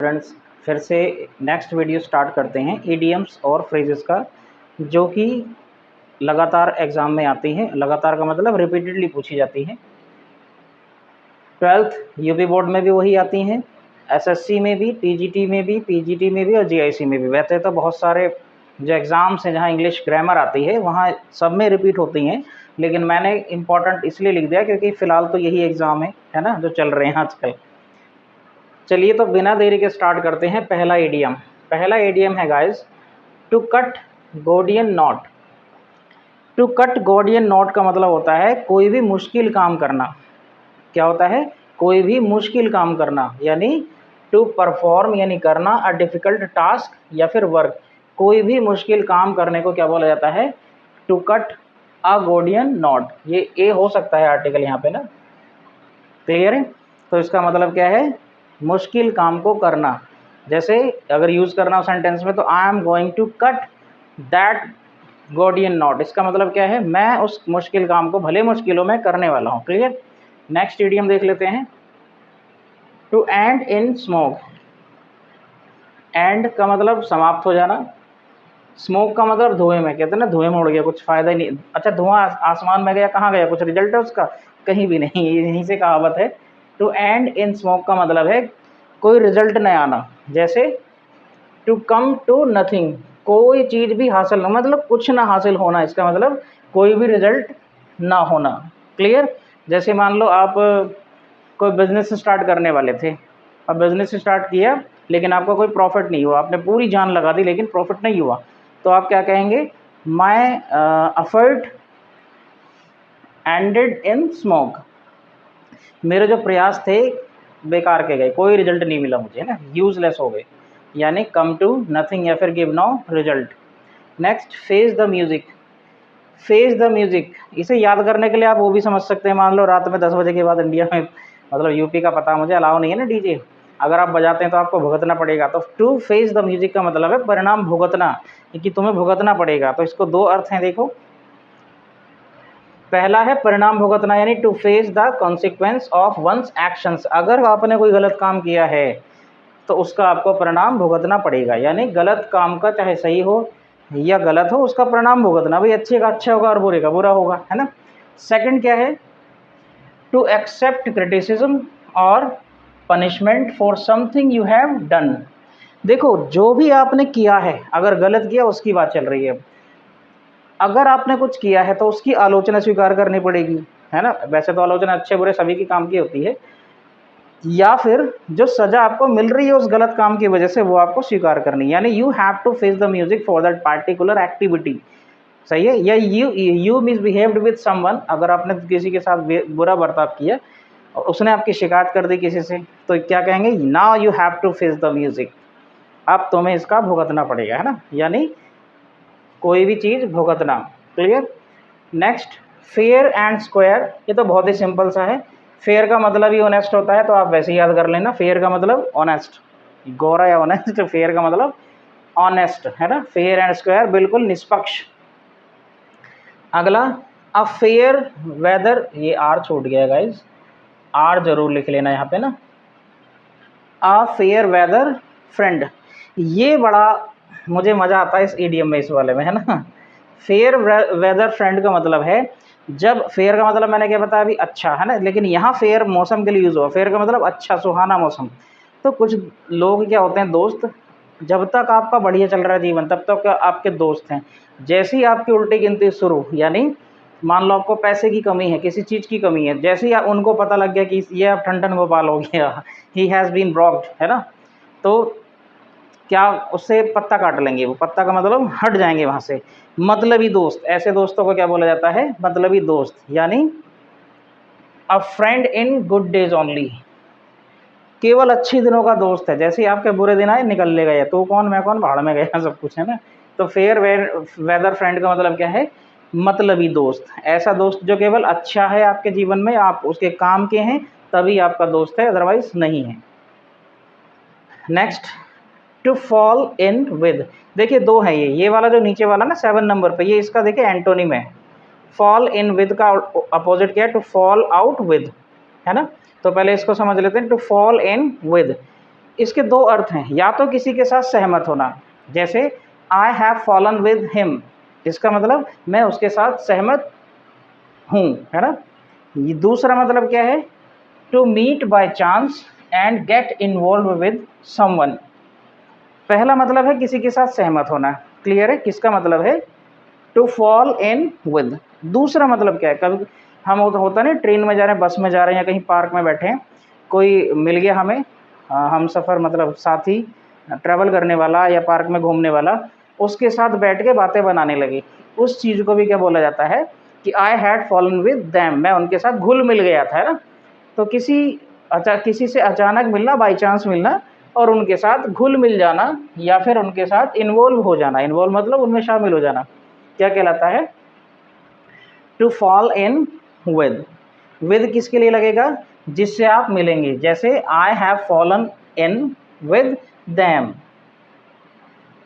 Friends, फिर से next video start करते हैं ईडियम्स और फ्रेजेस का, जो कि लगातार एग्ज़ाम में आती हैं। लगातार का मतलब रिपीटेडली पूछी जाती हैं। 12th यूपी बोर्ड में भी वही आती हैं, एसएससी में भी, टीजीटी में भी, पीजीटी में भी और जीआईसी में भी। वैसे तो बहुत सारे जो एग्ज़ाम्स हैं जहाँ इंग्लिश ग्रामर आती है वहाँ सब में रिपीट होती हैं, लेकिन मैंने इम्पॉर्टेंट इसलिए लिख दिया क्योंकि फ़िलहाल तो यही एग्ज़ाम है ना, जो चल रहे हैं आजकल। चलिए तो बिना देरी के स्टार्ट करते हैं। पहला एडियम है guys, to cut Gordian knot. To cut Gordian knot का मतलब होता है कोई भी मुश्किल काम करना। क्या होता है? कोई भी मुश्किल काम करना, यानी टू परफॉर्म यानी करना, अ डिफ़िकल्ट टास्क या फिर वर्क। कोई भी मुश्किल काम करने को क्या बोला जाता है? To cut a Gordian knot. ये ए हो सकता है आर्टिकल यहाँ पे ना, क्लियर है? तो इसका मतलब क्या है? मुश्किल काम को करना। जैसे अगर यूज़ करना हो सेंटेंस में तो I am going to cut that Gordian knot. इसका मतलब क्या है? मैं उस मुश्किल काम को भले मुश्किलों में करने वाला हूँ। क्लियर? नेक्स्ट इडियम देख लेते हैं, to end in smoke. End का मतलब समाप्त हो जाना, स्मोक का मतलब धुएं में। कहते हैं ना धुएं में उड़ गया, कुछ फ़ायदा ही नहीं। अच्छा, धुआं आसमान में गया, कहाँ गया? कुछ रिजल्ट है उसका? कहीं भी नहीं। यहीं से कहावत है। टू एंड इन स्मोक का मतलब है कोई रिजल्ट न आना। जैसे टू कम टू नथिंग, कोई चीज़ भी हासिल न, मतलब कुछ ना हासिल होना। इसका मतलब कोई भी रिजल्ट ना होना। क्लियर? जैसे मान लो आप कोई बिज़नेस स्टार्ट करने वाले थे, अब बिज़नेस स्टार्ट किया लेकिन आपका कोई प्रॉफिट नहीं हुआ, आपने पूरी जान लगा दी लेकिन प्रॉफिट नहीं हुआ, तो आप क्या कहेंगे? My effort ended in smoke. मेरे जो प्रयास थे बेकार के गए, कोई रिजल्ट नहीं मिला मुझे, ना, यूजलेस हो गए, यानी कम टू नथिंग या फिर give no result. Next, face the music. Face the music, इसे याद करने के लिए आप वो भी समझ सकते हैं। मान लो रात में 10 बजे के बाद इंडिया में, मतलब यूपी का पता मुझे, अलाउ नहीं है ना डीजे, अगर आप बजाते हैं तो आपको भुगतना पड़ेगा। तो टू फेस द म्यूज़िक का मतलब है परिणाम भुगतना, कि तुम्हें भुगतना पड़ेगा। तो इसको दो अर्थ हैं, देखो। पहला है परिणाम भुगतना, यानी to face the consequence of one's actions. अगर आपने कोई गलत काम किया है तो उसका आपको परिणाम भुगतना पड़ेगा, यानी गलत काम का चाहे सही हो या गलत हो उसका परिणाम भुगतना। भाई अच्छे का अच्छा होगा और बुरे का बुरा होगा, है ना। सेकंड क्या है? टू एक्सेप्ट क्रिटिसिज्म और punishment for something you have done. देखो, जो भी आपने किया है, अगर गलत किया उसकी बात चल रही है। अगर आपने कुछ किया है तो उसकी आलोचना स्वीकार करनी पड़ेगी, है ना। वैसे तो आलोचना अच्छे बुरे सभी की काम की होती है, या फिर जो सजा आपको मिल रही है उस गलत काम की वजह से वो आपको स्वीकार करनी, यानी you have to face the music for that particular activity. सही है? या यू मिसबिहेव्ड विद समवन, अगर आपने किसी के साथ बुरा बर्ताव किया और उसने आपकी शिकायत कर दी किसी से, तो क्या कहेंगे? Now you have to face the music, अब तुम्हें इसका भुगतना पड़ेगा, है ना, यानी कोई भी चीज़ भुगतना। Clear? Next, fair and square. ये तो बहुत ही सिंपल सा है। फेयर का मतलब ही ऑनेस्ट होता है, तो आप वैसे ही याद कर लेना। फेयर का मतलब ऑनेस्ट, गोरा या ऑनेस्ट। फेयर का मतलब ऑनेस्ट, है ना। फेयर एंड स्क्वायर, बिल्कुल निष्पक्ष। अगला, अ फेयर वेदर। ये आर छूट गया गाइज, आर जरूर लिख लेना यहाँ पे ना। अ फेयर वेदर फ्रेंड, ये बड़ा मुझे मज़ा आता है इस ईडियम में, इस वाले में, है ना। फेयर वेदर फ्रेंड का मतलब है, जब फेयर का मतलब मैंने क्या बताया अभी, अच्छा, है ना, लेकिन यहाँ फेयर मौसम के लिए यूज़ हुआ। फेयर का मतलब अच्छा, सुहाना मौसम। तो कुछ लोग क्या होते हैं, दोस्त, जब तक आपका बढ़िया चल रहा है जीवन तब तक आपके दोस्त हैं। जैसे ही आपकी उल्टी गिनती शुरू, यानी मान लो आपको पैसे की कमी है, किसी चीज़ की कमी है, जैसे ही उनको पता लग गया कि ये अब ठन गोपाल हो गया, ही हैज़ बीन रॉब्ड, है ना, तो क्या उससे पत्ता काट लेंगे। वो पत्ता का मतलब हट जाएंगे वहाँ से। मतलबी दोस्त, ऐसे दोस्तों को क्या बोला जाता है? मतलबी दोस्त, यानी अ friend in good days only, केवल अच्छे दिनों का दोस्त है। जैसे ही आपके बुरे दिन आए निकल ले गए, तो कौन मैं कौन, भाड़ में गया, सब कुछ, है ना। तो फेयर वेदर फ्रेंड का मतलब क्या है? मतलबी दोस्त। ऐसा दोस्त जो केवल अच्छा है आपके जीवन में, आप उसके काम के हैं, तभी आपका दोस्त है, अदरवाइज नहीं है। Next, to fall in with. देखिए दो है ये वाला जो नीचे वाला ना 7 नंबर पे, ये इसका देखिए एंटोनिम है। फॉल इन विद का अपोजिट क्या है? टू फॉल आउट विद, है ना। तो पहले इसको समझ लेते हैं, टू फॉल इन विद। इसके दो अर्थ हैं, या तो किसी के साथ सहमत होना, जैसे I have fallen with him, इसका मतलब मैं उसके साथ सहमत हूँ, है ना। ये दूसरा मतलब क्या है, to meet by chance and get involve with someone. पहला मतलब है किसी के साथ सहमत होना, क्लियर है, किसका मतलब है टू फॉल इन विद। दूसरा मतलब क्या है, कभी हम होता नहीं ट्रेन में जा रहे हैं, बस में जा रहे हैं, या कहीं पार्क में बैठे हैं, कोई मिल गया हमें, हम सफ़र मतलब साथी, ट्रैवल करने वाला या पार्क में घूमने वाला, उसके साथ बैठ के बातें बनाने लगी, उस चीज़ को भी क्या बोला जाता है कि I had fallen with them, मैं उनके साथ घुल मिल गया था, है ना। तो किसी से अचानक मिलना, बाई चांस मिलना, और उनके साथ घुल मिल जाना, या फिर उनके साथ इन्वॉल्व हो जाना, इन्वॉल्व मतलब उनमें शामिल हो जाना, क्या कहलाता है, to fall in with. With किसके लिए लगेगा, जिससे आप मिलेंगे, जैसे I have fallen in with them,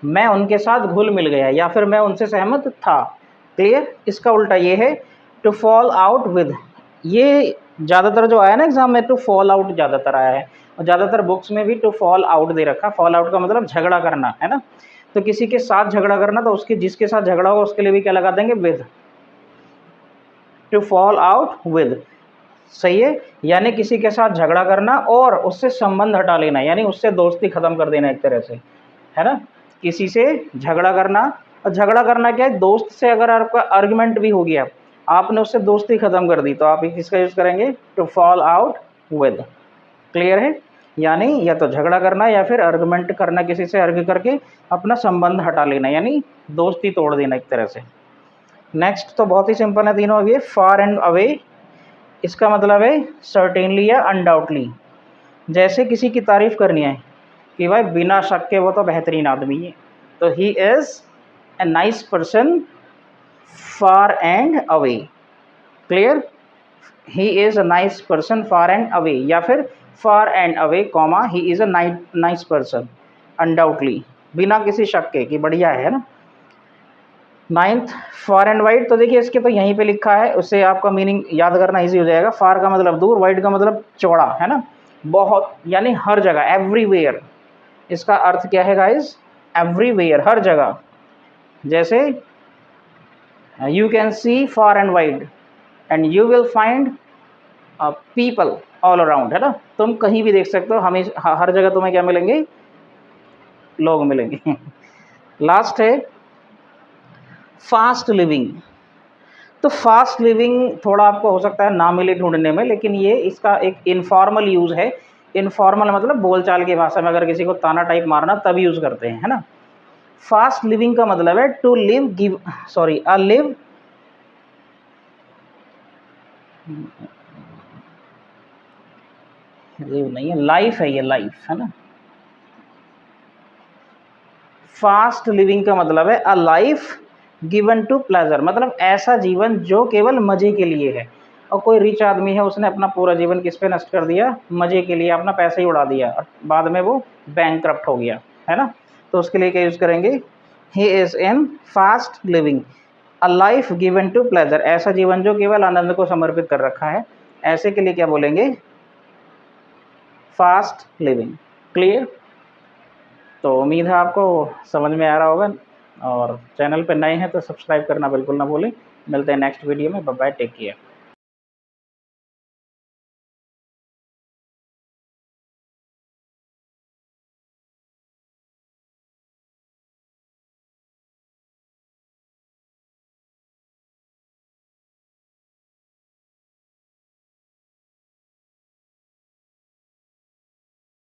मैं उनके साथ घुल मिल गया, या फिर मैं उनसे सहमत था, क्लियर। इसका उल्टा ये है टू फॉल आउट विद। ये ज़्यादातर जो आया ना एग्जाम में, टू फॉल आउट ज़्यादातर आया है, और ज़्यादातर बुक्स में भी टू फॉल आउट दे रखा। फॉल आउट का मतलब झगड़ा करना, है ना। तो किसी के साथ झगड़ा करना, तो उसके जिसके साथ झगड़ा होगा उसके लिए भी क्या लगा देंगे, with, to fall out with, सही है। यानी किसी के साथ झगड़ा करना और उससे संबंध हटा लेना, यानी उससे दोस्ती खत्म कर देना एक तरह से, है ना। किसी से झगड़ा करना, और झगड़ा करना क्या है, दोस्त से अगर आपका आर्गुमेंट भी हो गया, आपने उससे दोस्ती खत्म कर दी, तो आप किसका यूज़ करेंगे, to fall out with, clear है। यानी या तो झगड़ा करना या फिर आर्गुमेंट करना, किसी से आर्ग्यू करके अपना संबंध हटा लेना, यानी दोस्ती तोड़ देना एक तरह से। नेक्स्ट तो बहुत ही सिंपल है तीनों, अभी फार एंड अवे, इसका मतलब है सर्टेनली या अनडाउटली। जैसे किसी की तारीफ़ करनी है कि भाई बिना शक के वो तो बेहतरीन आदमी है, तो he is a nice person far and away, clear, he is a nice person far and away, या फिर far and away comma he is a nice person undoubtedly, बिना किसी शक के कि बढ़िया है ना। नाइन्थ, फार एंड वाइड, तो देखिए इसके तो यहीं पे लिखा है, उससे आपका मीनिंग याद करना इजी हो जाएगा। फार का मतलब दूर, वाइड का मतलब चौड़ा, है ना, बहुत, यानी हर जगह, एवरीवेयर। इसका अर्थ क्या है गाइस, एवरीवेयर, हर जगह। जैसे you can see far and wide and you will find people all around, है ना। तुम कहीं भी देख सकते हो, हमें हर जगह तुम्हें क्या मिलेंगे, लोग मिलेंगे। लास्ट है फास्ट लिविंग। तो फास्ट लिविंग थोड़ा आपको हो सकता है ना मिले ढूंढने में, लेकिन ये इसका एक इनफॉर्मल यूज़ है। इनफॉर्मल मतलब बोलचाल की भाषा में अगर किसी को ताना टाइप मारना तब यूज़ करते हैं, है ना। फास्ट लिविंग का मतलब है to live give sorry a live live नहीं है, लाइफ है, ये लाइफ है ना। फास्ट लिविंग का मतलब है a life given to pleasure, मतलब ऐसा जीवन जो केवल मज़े के लिए है। और कोई रिच आदमी है, उसने अपना पूरा जीवन किस पे नष्ट कर दिया, मज़े के लिए, अपना पैसा ही उड़ा दिया, और बाद में वो बैंकक्रप्ट हो गया, है ना। तो उसके लिए क्या यूज़ करेंगे, he is in fast living a life given to pleasure, ऐसा जीवन जो केवल आनंद को समर्पित कर रखा है, ऐसे के लिए क्या बोलेंगे, फास्ट लिविंग, क्लियर। तो उम्मीद है आपको समझ में आ रहा होगा, और चैनल पर नए हैं तो सब्सक्राइब करना बिल्कुल ना भूलें। मिलते हैं नेक्स्ट वीडियो में, बाय बाय, टेक केयर।